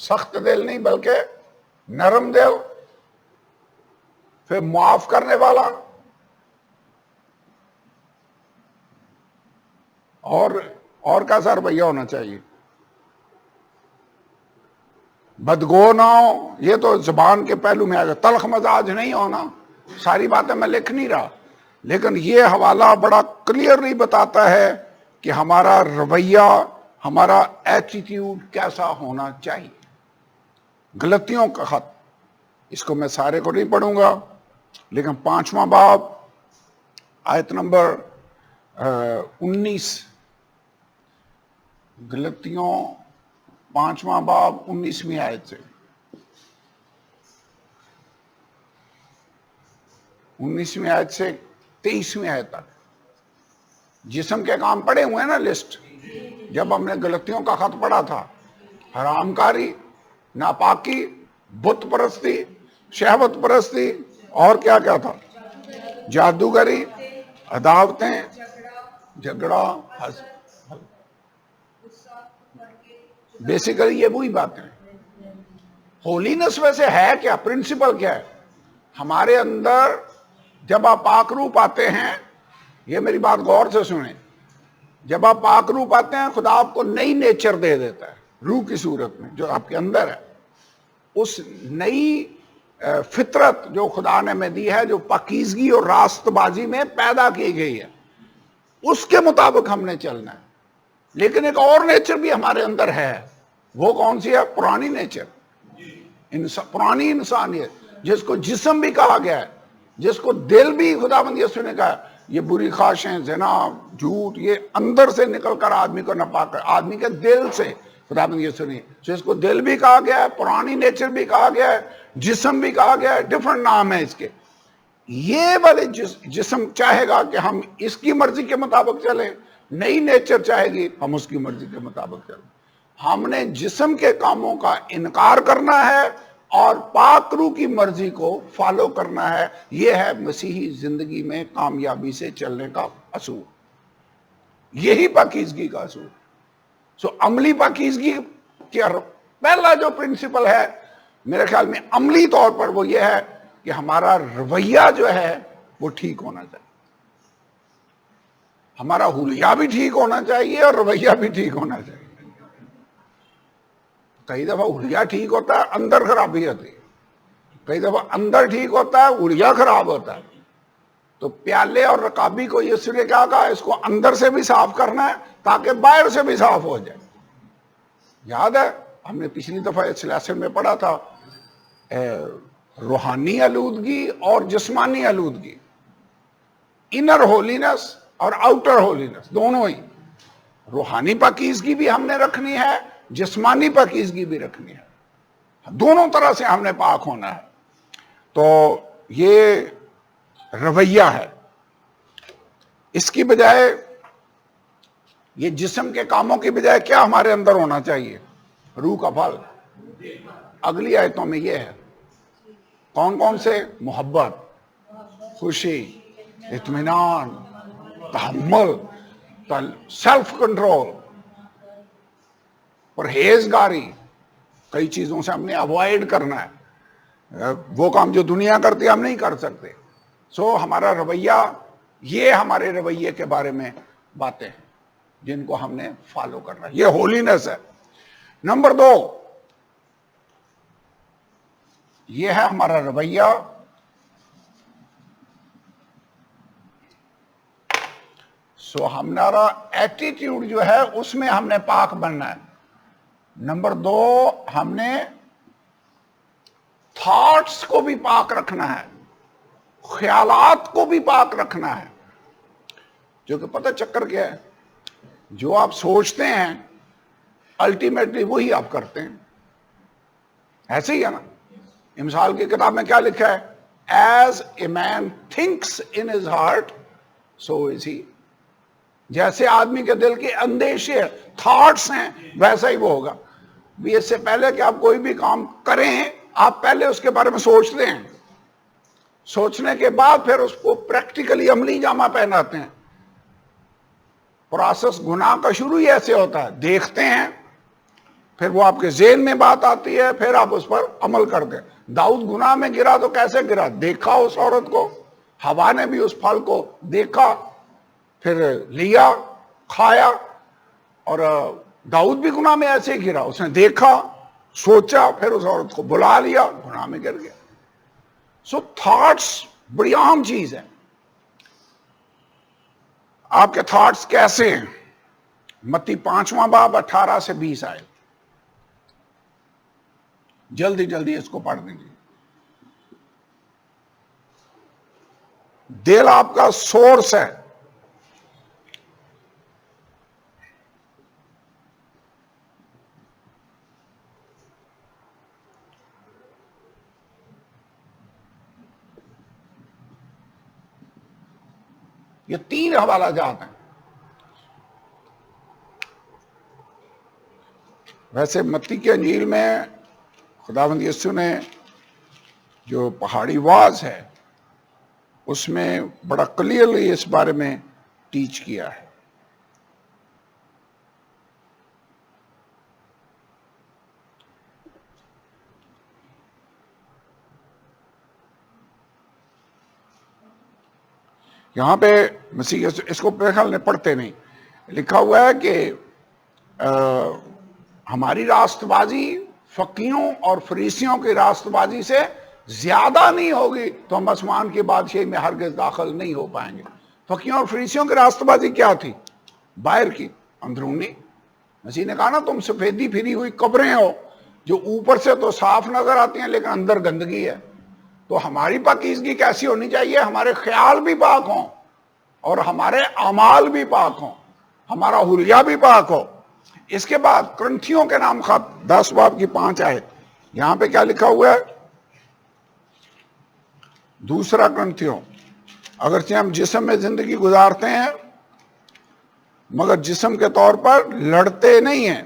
سخت دل نہیں بلکہ نرم دل. پھر معاف کرنے والا، اور کیسا رویہ ہونا چاہیے؟ بدگو نہ ہو. یہ تو زبان کے پہلو میں آ گیا. تلخ مزاج نہیں ہونا. ساری باتیں میں لکھ نہیں رہا، لیکن یہ حوالہ بڑا کلیئرلی بتاتا ہے کہ ہمارا رویہ، ہمارا ایٹیٹیوڈ کیسا ہونا چاہیے. غلطیوں کا خط، اس کو میں سارے کو نہیں پڑھوں گا، لیکن 5واں باب آیت نمبر 19. غلطیوں 5واں باب 19ویں آیت سے 19ویں آیت سے 23ویں آیت تک جسم کے کام پڑے ہوئے ہیں نا، لسٹ. جب ہم نے غلطیوں کا خط پڑھا تھا، حرام کاری، ناپاکی، بت پرستی، شہوت پرستی، اور کیا کیا تھا، جادوگری، عداوتیں، جھگڑا، بیسیکلی یہ وہی باتیں ہیں۔ ہولینس ویسے ہے کیا، پرنسپل کیا ہے ہمارے اندر؟ جب آپ پاک روح پاتے ہیں، یہ میری بات غور سے سنیں، جب آپ پاک روح پاتے ہیں، خدا آپ کو نئی نیچر دے دیتا ہے روح کی صورت میں جو آپ کے اندر ہے۔ اس نئی فطرت جو خدا نے میں دی ہے، جو پاکیزگی اور راست بازی میں پیدا کی گئی ہے، اس کے مطابق ہم نے چلنا ہے۔ لیکن ایک اور نیچر بھی ہمارے اندر ہے، وہ کون سی ہے؟ پرانی نیچر، پرانی انسانیت، جس کو جسم بھی کہا گیا ہے، جس کو دل بھی خداوند یسوع نے کہا ہے۔ یہ بری خواہشیں، زنا، جھوٹ، یہ اندر سے نکل کر آدمی کو ناپاک کر، آدمی کے دل سے خداوند یسوع نے، جس کو دل بھی کہا گیا ہے، پرانی نیچر بھی کہا گیا ہے، جسم بھی کہا گیا ہے، ڈیفرنٹ نام ہے اس کے۔ یہ والے جسم چاہے گا کہ ہم اس کی مرضی کے مطابق چلیں، نئی نیچر چاہے گی ہم اس کی مرضی کے مطابق چلیں۔ ہم نے جسم کے کاموں کا انکار کرنا ہے اور پاک روح کی مرضی کو فالو کرنا ہے۔ یہ ہے مسیحی زندگی میں کامیابی سے چلنے کا اصول، یہی پاکیزگی کا اصول۔ سو عملی پاکیزگی کیا؟ پہلا جو پرنسپل ہے میرے خیال میں عملی طور پر وہ یہ ہے کہ ہمارا رویہ جو ہے وہ ٹھیک ہونا چاہیے، ہمارا حلیہ بھی ٹھیک ہونا چاہیے اور رویہ بھی ٹھیک ہونا چاہیے۔ کئی دفعہ حلیہ ٹھیک ہوتا ہے، اندر خرابی ہوتی ہے، کئی دفعہ اندر ٹھیک ہوتا ہے، حلیہ خراب ہوتا ہے۔ تو پیالے اور رکابی کو یسوع نے کیا کہا؟ اس کو اندر سے بھی صاف کرنا ہے تاکہ باہر سے بھی صاف ہو جائے۔ یاد ہے ہم نے پچھلی دفعہ اس لیسن میں پڑھا تھا، روحانی آلودگی اور جسمانی آلودگی، انر ہولینس اور آؤٹر ہولینس، دونوں ہی۔ روحانی پاکیزگی بھی ہم نے رکھنی ہے، جسمانی پاکیزگی بھی رکھنی ہے، دونوں طرح سے ہم نے پاک ہونا ہے۔ تو یہ رویہ ہے۔ اس کی بجائے، یہ جسم کے کاموں کی بجائے کیا ہمارے اندر ہونا چاہیے؟ روح کا پھل۔ اگلی آیتوں میں یہ ہے، کون کون سے؟ محبت، خوشی، اطمینان، تحمل، سیلف کنٹرول، پرہیزگاری۔ کئی چیزوں سے ہم نے اوائڈ کرنا ہے، وہ کام جو دنیا کرتی ہے ہم نہیں کر سکتے۔ سو ہمارا رویہ، یہ ہمارے رویے کے بارے میں باتیں ہیں جن کو ہم نے فالو کرنا ہے، یہ ہولینس ہے۔ نمبر 2، یہ ہے ہمارا رویہ، سو ہمارا ایٹیٹیوڈ جو ہے اس میں ہم نے پاک بننا ہے۔ نمبر 2، ہم نے تھاٹس کو بھی پاک رکھنا ہے، خیالات کو بھی پاک رکھنا ہے۔ جو کہ پتہ چکر کیا ہے، جو آپ سوچتے ہیں الٹیمیٹلی وہی آپ کرتے ہیں، ایسے ہی ہے نا۔ امثال کی کتاب میں کیا لکھا ہے؟ As a man thinks in his heart so is he. جیسے آدمی کے دل کے اندیشے تھاٹس ہیں ویسا ہی وہ ہوگا۔ بھی اس سے پہلے کہ آپ کوئی بھی کام کریں، آپ پہلے اس کے بارے میں سوچتے ہیں، سوچنے کے بعد پھر اس کو پریکٹیکلی عملی جامہ پہناتے ہیں۔ پروسیس گناہ کا شروع ہی ایسے ہوتا ہے، دیکھتے ہیں، پھر وہ آپ کے ذہن میں بات آتی ہے، پھر آپ اس پر عمل کرتے ہیں۔ داؤد گناہ میں گرا تو کیسے گرا؟ دیکھا اس عورت کو، ہوا نے بھی اس پھل کو دیکھا، پھر لیا، کھایا۔ اور داؤد بھی گناہ میں ایسے ہی گرا، اس نے دیکھا، سوچا، پھر اس عورت کو بلا لیا، گناہ میں گر گیا۔ سو تھاٹس بڑی اہم چیز ہے۔ آپ کے تھاٹس کیسے ہیں؟ متی 5واں باب 18 سے 20 آئے، جلدی جلدی اس کو پڑھ دیجیے۔ دل آپ کا سورس ہے، یہ 3 حوالہ جات ہیں۔ ویسے متی کی انجیل میں خداوند یسوع نے جو پہاڑی واز ہے اس میں بڑا کلیئرلی اس بارے میں ٹیچ کیا ہے. یہاں پہ مسیح اس کو خیال نے پڑھتے نہیں، لکھا ہوا ہے کہ ہماری راست بازی فقیوں اور فریسیوں کی راست بازی سے زیادہ نہیں ہوگی تو ہم آسمان کی بادشاہی میں ہرگز داخل نہیں ہو پائیں گے. فقیوں اور فریسیوں کی راست بازی کیا تھی؟ باہر کی، اندرونی. مسیح نے کہا نا تم سفیدی پھری ہوئی قبریں ہو جو اوپر سے تو صاف نظر آتی ہیں لیکن اندر گندگی ہے. تو ہماری پاکیزگی کیسی ہونی چاہیے؟ ہمارے خیال بھی پاک ہوں اور ہمارے اعمال بھی پاک ہوں، ہمارا حلیہ بھی پاک ہو. اس کے بعد کرنتھیوں کے نام خط 10 باب کی 5 آیت، یہاں پہ کیا لکھا ہوا ہے؟ دوسرا کرنتھیوں، اگرچہ ہم جسم میں زندگی گزارتے ہیں مگر جسم کے طور پر لڑتے نہیں ہیں.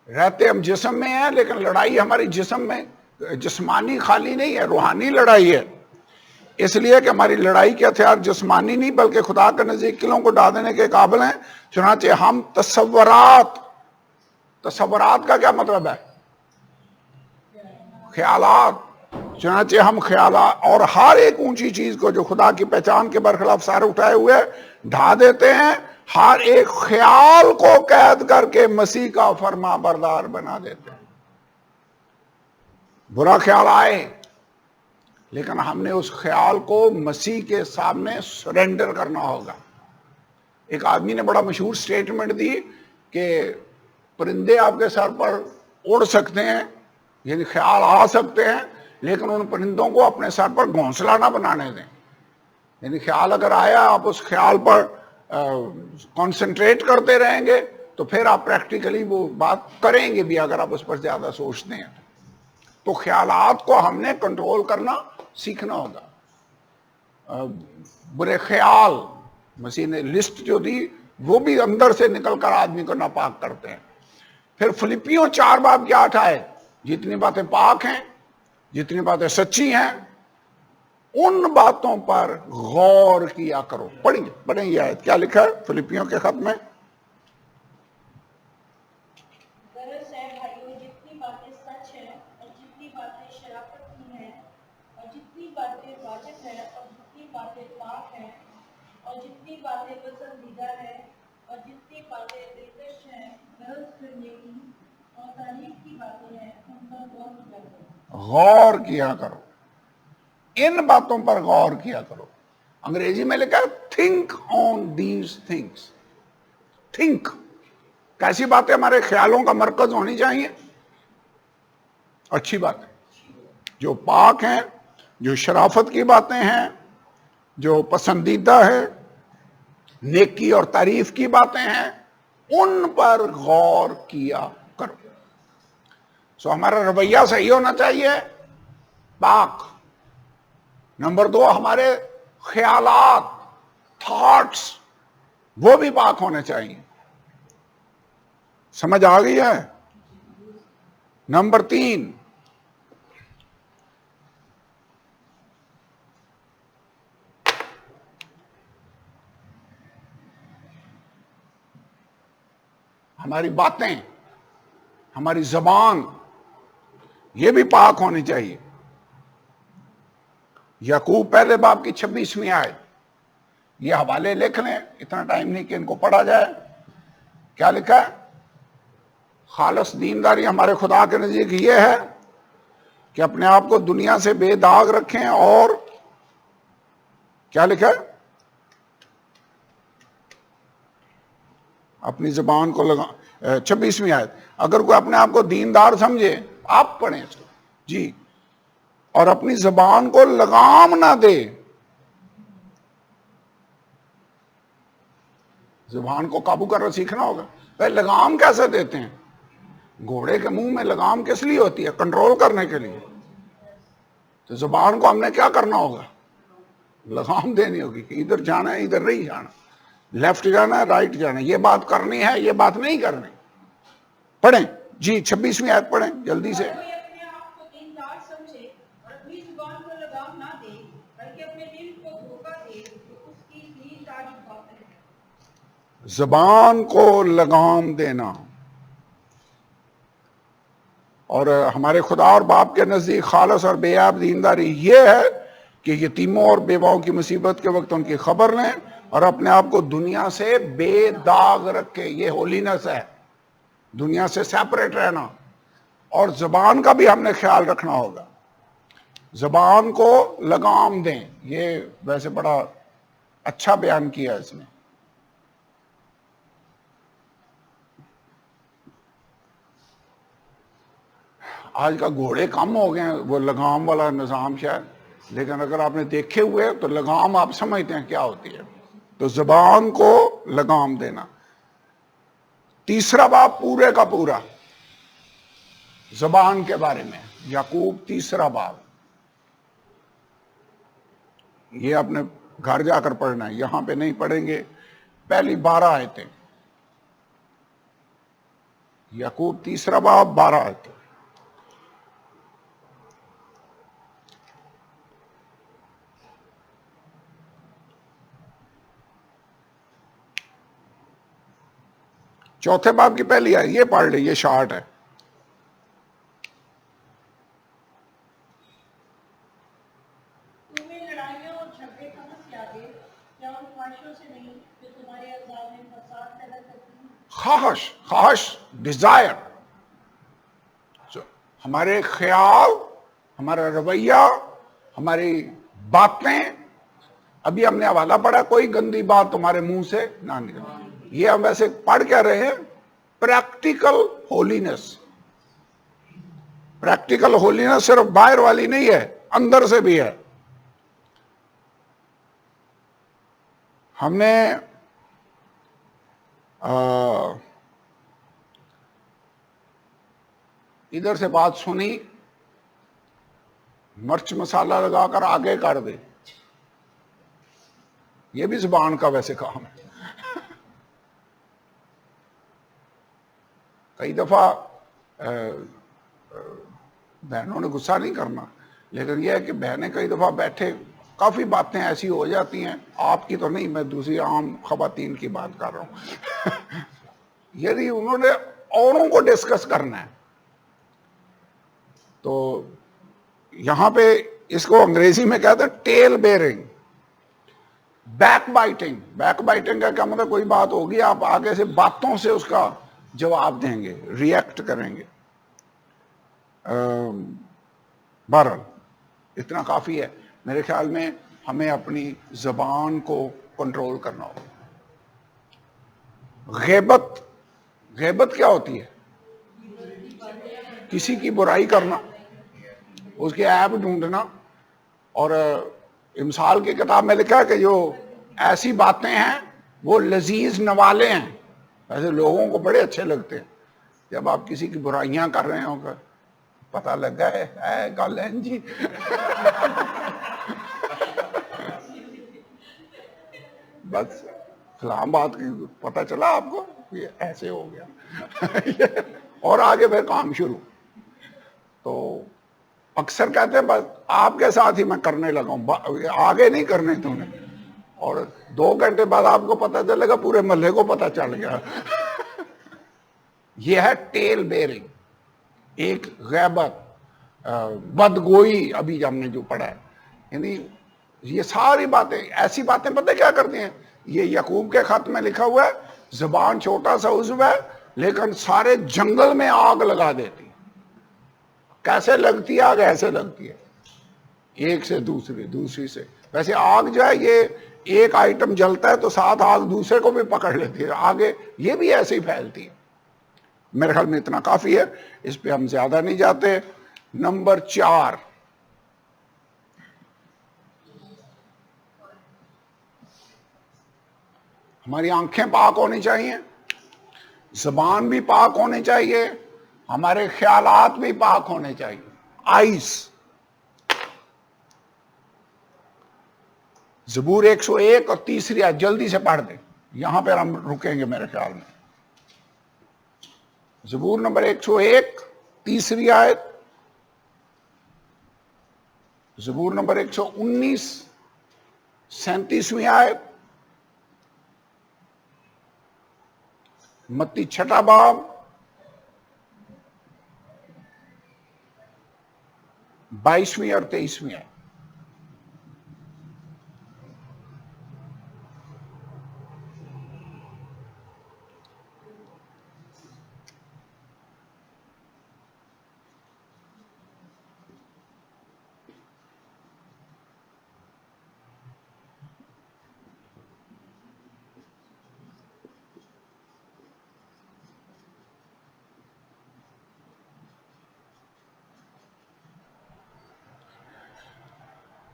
رہتے ہم جسم میں ہیں لیکن لڑائی ہماری جسم میں جسمانی خالی نہیں ہے، روحانی لڑائی ہے. اس لیے کہ ہماری لڑائی کے ہتھیار جسمانی نہیں بلکہ خدا کے نزدیک قلعوں کو ڈھا دینے کے قابل ہیں. چنانچہ ہم تصورات کا کیا مطلب ہے؟ خیالات. چنانچہ ہم خیالات اور ہر ایک اونچی چیز کو جو خدا کی پہچان کے برخلاف سر اٹھائے ہوئے ڈھا دیتے ہیں، ہر ایک خیال کو قید کر کے مسیح کا فرما بردار بنا دیتے ہیں. برا خیال آئے لیکن ہم نے اس خیال کو مسیح کے سامنے سرنڈر کرنا ہوگا. ایک آدمی نے بڑا مشہور سٹیٹمنٹ دی کہ پرندے آپ کے سر پر اڑ سکتے ہیں، یعنی خیال آ سکتے ہیں، لیکن ان پرندوں کو اپنے سر پر گھونسلہ نہ بنانے دیں. یعنی خیال اگر آیا آپ اس خیال پر کنسنٹریٹ کرتے رہیں گے تو پھر آپ پریکٹیکلی وہ بات کریں گے بھی اگر آپ اس پر زیادہ سوچتے ہیں. تو خیالات کو ہم نے کنٹرول کرنا سیکھنا ہوگا. برے خیال مسیح نے لسٹ جو دی وہ بھی اندر سے نکل کر آدمی کو ناپاک کرتے ہیں. پھر فلپیوں 4 باب کی 8 آئے، جتنی باتیں پاک ہیں، جتنی باتیں سچی ہیں، ان باتوں پر غور کیا کرو. پڑھیں یہ آیت کیا لکھا ہے فلپیوں کے خط میں؟ غور کیا کرو، ان باتوں پر غور کیا کرو. انگریزی میں لکھا ہے think on these things. Think, کیسی باتیں ہمارے خیالوں کا مرکز ہونی چاہیے؟ اچھی باتیں جو پاک ہیں، جو شرافت کی باتیں ہیں، جو پسندیدہ ہے، نیکی اور تعریف کی باتیں ہیں، ان پر غور کیا کرو. سو ہمارا رویہ صحیح ہونا چاہیے، پاک. نمبر 2، ہمارے خیالات، تھاٹس، وہ بھی پاک ہونے چاہیے. سمجھ آ گئی ہے؟ نمبر 3، ہماری باتیں، ہماری زبان، یہ بھی پاک ہونی چاہیے. یعقوب پہلے باب کی 26ویں آیت، یہ حوالے لکھ لیں، اتنا ٹائم نہیں کہ ان کو پڑھا جائے. کیا لکھا ہے؟ خالص دینداری ہمارے خدا کے نزدیک یہ ہے کہ اپنے آپ کو دنیا سے بے داغ رکھیں. اور کیا لکھا ہے؟ اپنی زبان کو 26ویں آیت، اگر کوئی اپنے آپ کو دیندار سمجھے، آپ پڑھیں اس کو جی، اور اپنی زبان کو لگام نہ دے. زبان کو قابو کرنا سیکھنا ہوگا. لگام کیسے دیتے ہیں؟ گھوڑے کے منہ میں لگام کس لیے ہوتی ہے؟ کنٹرول کرنے کے لیے. تو زبان کو ہم نے کیا کرنا ہوگا؟ لگام دینی ہوگی کہ ادھر جانا ہے، ادھر نہیں جانا. لیفٹ جانا ہے رائٹ جانا ہے، یہ بات کرنی ہے یہ بات نہیں کرنی. پڑھیں جی 26ویں آیت پڑھیں جلدی سے. کوئی اپنے آپ کو دیندار سمجھے اور اپنی زبان کو لگام نہ دے بلکہ اپنے دل کو دھوکہ دے تو اس کی دینداری باطل ہے. زبان کو لگام دینا، اور ہمارے خدا اور باپ کے نزدیک خالص اور بے عیب دینداری یہ ہے کہ یتیموں اور بیواؤں کی مصیبت کے وقت ان کی خبر لیں اور اپنے آپ کو دنیا سے بے داغ رکھے. یہ ہولینس ہے، دنیا سے سیپریٹ رہنا. اور زبان کا بھی ہم نے خیال رکھنا ہوگا، زبان کو لگام دیں. یہ ویسے بڑا اچھا بیان کیا اس نے. آج کا گھوڑے کم ہو گئے ہیں وہ لگام والا نظام شاید، لیکن اگر آپ نے دیکھے ہوئے تو لگام آپ سمجھتے ہیں کیا ہوتی ہے. تو زبان کو لگام دینا. تیسرا باب پورے کا پورا زبان کے بارے میں، یعقوب تیسرا باب. یہ اپنے گھر جا کر پڑھنا ہے، یہاں پہ نہیں پڑھیں گے. پہلی 12 آیتیں، یعقوب تیسرا باب 12 آیتیں. چوتھے باب کی پہلی آیت یہ پڑھ لیں، یہ شارٹ ہے. تمہیں لڑائیوں اور جھگڑے کہاں سے آ گئے؟ کیا ان خواہشوں سے نہیں جو تمہارے اعضاء میں فساد پیدا کرتی ہیں؟ خواہش ڈیزائر، ہمارے خیال، ہمارا رویہ، ہماری باتیں. ابھی ہم نے حوالہ پڑھا کوئی گندی بات تمہارے منہ سے نہ نکلے. یہ ہم ویسے پڑھ کیا رہے ہیں؟ Practical holiness. پریکٹیکل ہولینس صرف باہر والی نہیں ہے، اندر سے بھی ہے. ہم نے ادھر سے بات سنی، مرچ مسالہ لگا کر آگے کر دے. یہ بھی زبان کا ویسے کام ہے. کئی دفعہ بہنوں نے غصہ نہیں کرنا، لیکن یہ ہے کہ بہنیں کئی دفعہ بیٹھے کافی باتیں ایسی ہو جاتی ہیں، آپ کی تو نہیں، میں دوسری عام خواتین کی بات کر رہا ہوں. یعنی انہوں نے اوروں کو ڈسکس کرنا ہے. تو یہاں پہ اس کو انگریزی میں کہتے ہیں tell bearing, back biting. Back biting کا کیا مطلب؟ کوئی بات ہوگی آپ آگے سے باتوں سے اس کا جواب دیں گے، ریئیکٹ کریں گے. بہرحال اتنا کافی ہے. میرے خیال میں ہمیں اپنی زبان کو کنٹرول کرنا ہوگا. غیبت کیا ہوتی ہے؟ کسی کی برائی کرنا، اس کے عیب ڈھونڈنا. اور امثال کی کتاب میں لکھا ہے کہ جو ایسی باتیں ہیں وہ لذیذ نوالے ہیں. ایسے لوگوں کو بڑے اچھے لگتے ہیں جب آپ کسی کی برائیاں کر رہے ہوں گے. پتہ لگا ہے گل ہے جی. بس فلاں بات کی پتہ چلا آپ کو، یہ ایسے ہو گیا. اور آگے پھر کام شروع. تو اکثر کہتے ہیں بس آپ کے ساتھ ہی میں کرنے لگا ہوں، آگے نہیں کرنے تو نے. اور 2 گھنٹے بعد آپ کو پتہ چلے گا، پورے محلے کو پتہ چل گیا. یہ ہے ٹیل بیئرنگ، ایک غیبت، بدگوئی. ابھی ہم نے جو پڑھا ہے، یعنی یہ ساری باتیں، ایسی باتیں پتہ کیا کرتی ہیں؟ یہ یعقوب کے خط میں لکھا ہوا ہے، زبان چھوٹا سا عضو ہے لیکن سارے جنگل میں آگ لگا دیتی. کیسے لگتی ہے آگ؟ ایسے لگتی ہے، ایک سے دوسری سے. ویسے آگ جو ہے یہ ایک آئٹم جلتا ہے تو ساتھ آگ دوسرے کو بھی پکڑ لیتی ہے، آگے یہ بھی ایسے ہی پھیلتی ہے. میرے خیال میں اتنا کافی ہے، اس پہ ہم زیادہ نہیں جاتے. نمبر 4، ہماری آنکھیں پاک ہونی چاہیے، زبان بھی پاک ہونی چاہیے، ہمارے خیالات بھی پاک ہونے چاہیے. آئیز. زبور 101 اور تیسری آیت جلدی سے پڑھ دیں. یہاں پہ ہم رکیں گے میرے خیال میں. زبور نمبر 101 تیسری آیت, زبور نمبر 119 37ویں آیت, متی 6 باب 22ویں اور 23ویں آیت.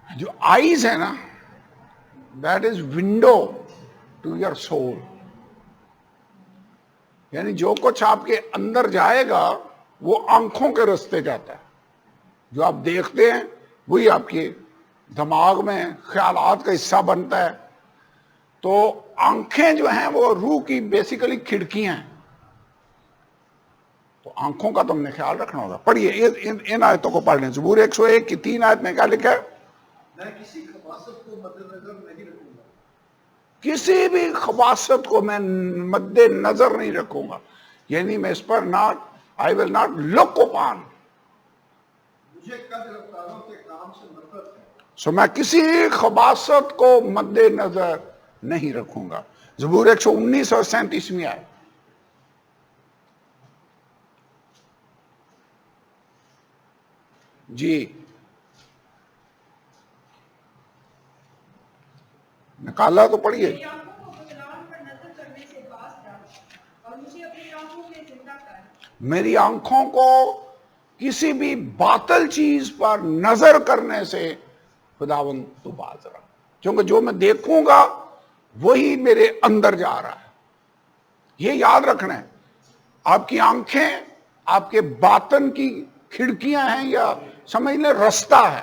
جو آئیز ہے نا, that is window to your soul. یعنی جو کچھ آپ کے اندر جائے گا وہ آنکھوں کے رستے جاتا ہے. جو آپ دیکھتے ہیں وہی آپ کے دماغ میں خیالات کا حصہ بنتا ہے. تو آنکھیں جو ہیں وہ روح کی بیسیکلی کھڑکیاں ہیں. تو آنکھوں کا تو ہم نے خیال رکھنا ہوگا. پڑھیے ان آیتوں کو پڑھ لیں. زبور 101 کی 3 آیت میں کیا لکھا ہے؟ میں کسی خباثت کو مد نظر نہیں رکھوں گا. کسی بھی خباثت کو میں مد نظر نہیں رکھوں گا. یعنی میں اس پر I will not look upon. مجھے قد رفتاروں کے کام سے نفرت ہے. سو میں کسی خباثت کو مد نظر نہیں رکھوں گا. زبور 119 اور 37ویں آیت. جی نکالا تو پڑھیے. میری آنکھوں کو بتلان پر نظر کرنے سے باز رکھ اور مجھے اپنی آنکھوں میں زندہ کر. میری آنکھوں کو کسی بھی باطل چیز پر نظر کرنے سے خداوند تو باز رکھ. کیونکہ جو میں دیکھوں گا وہی میرے اندر جا رہا ہے. یہ یاد رکھنا ہے. آپ کی آنکھیں آپ کے باطن کی کھڑکیاں ہیں, یا سمجھ لیں رستہ ہے.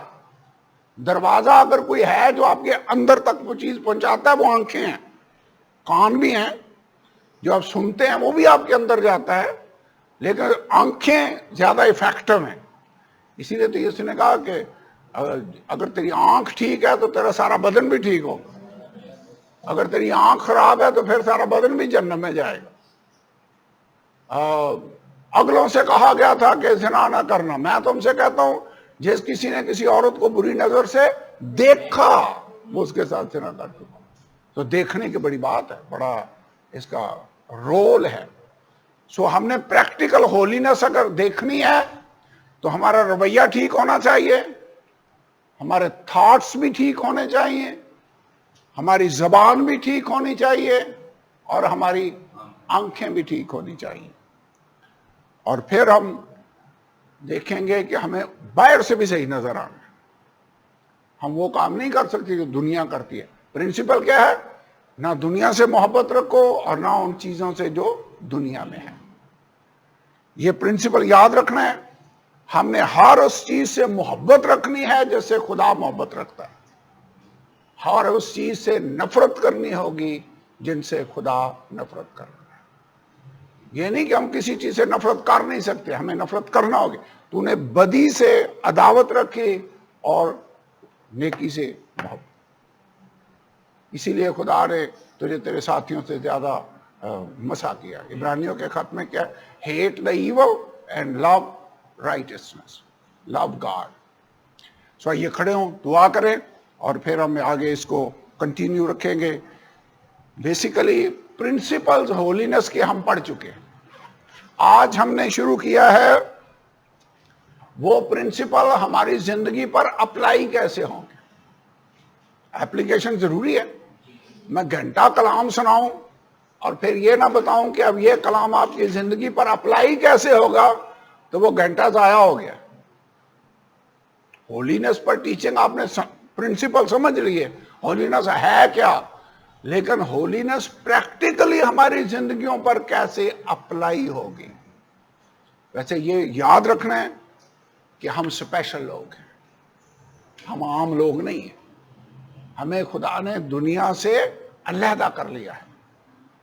دروازہ اگر کوئی ہے جو آپ کے اندر تک وہ چیز پہنچاتا ہے وہ آنکھیں ہیں. کان بھی ہیں, جو آپ سنتے ہیں وہ بھی آپ کے اندر جاتا ہے, لیکن آنکھیں زیادہ افیکٹو ہیں. اسی لیے تو یسوع نے کہا کہ اگر تیری آنکھ ٹھیک ہے تو تیرا سارا بدن بھی ٹھیک ہوگا. اگر تیری آنکھ خراب ہے تو پھر سارا بدن بھی جہنم میں جائے گا. اگلوں سے کہا گیا تھا کہ زنا نہ کرنا. میں تم سے کہتا ہوں جس کسی نے کسی عورت کو بری نظر سے دیکھا وہ اس کے ساتھ زنا کر چکا. تو دیکھنے کی بڑی بات ہے, بڑا اس کا رول ہے. سو ہم نے پریکٹیکل ہولینس اگر دیکھنی ہے تو ہمارا رویہ ٹھیک ہونا چاہیے, ہمارے تھاٹس بھی ٹھیک ہونے چاہیے, ہماری زبان بھی ٹھیک ہونی چاہیے, اور ہماری آنکھیں بھی ٹھیک ہونی چاہیے. اور پھر ہم دیکھیں گے کہ ہمیں باہر سے بھی صحیح نظر آنا ہے. ہم وہ کام نہیں کر سکتے جو دنیا کرتی ہے. پرنسپل کیا ہے؟ نہ دنیا سے محبت رکھو اور نہ ان چیزوں سے جو دنیا میں ہے. یہ پرنسپل یاد رکھنا ہے. ہم نے ہر اس چیز سے محبت رکھنی ہے جس سے خدا محبت رکھتا ہے. ہر اس چیز سے نفرت کرنی ہوگی جن سے خدا نفرت کرتا ہے. یہ نہیں کہ ہم کسی چیز سے نفرت کر نہیں سکتے, ہمیں نفرت کرنا ہوگی. تو نے بدی سے عداوت رکھی اور نیکی سے محبت. اسی لیے خدا نے تجھے تیرے ساتھیوں سے زیادہ مسا کیا. عبرانیوں کے خط میں کیا؟ Hate the evil and love righteousness, love God. سو یہ کھڑے ہوں, دعا کریں, اور پھر ہم آگے اس کو کنٹینیو رکھیں گے. بیسیکلی پرنسپلز ہولینس کے ہم پڑھ چکے ہیں. آج ہم نے شروع کیا ہے وہ پرنسپل ہماری زندگی پر اپلائی کیسے ہوں گے. اپلیکیشن ضروری ہے. میں گھنٹہ کلام سناؤں اور پھر یہ نہ بتاؤں کہ اب یہ کلام آپ کی زندگی پر اپلائی کیسے ہوگا, تو وہ گھنٹہ ضائع ہو گیا. ہولینس پر ٹیچنگ آپ نے پرنسپل سمجھ لیے, ہولینس ہے کیا, لیکن ہولینس پریکٹیکلی ہماری زندگیوں پر کیسے اپلائی ہوگی. ویسے یہ یاد رکھنا ہے کہ ہم اسپیشل لوگ ہیں, ہم عام لوگ نہیں ہیں. ہمیں خدا نے دنیا سے علیحدہ کر لیا ہے.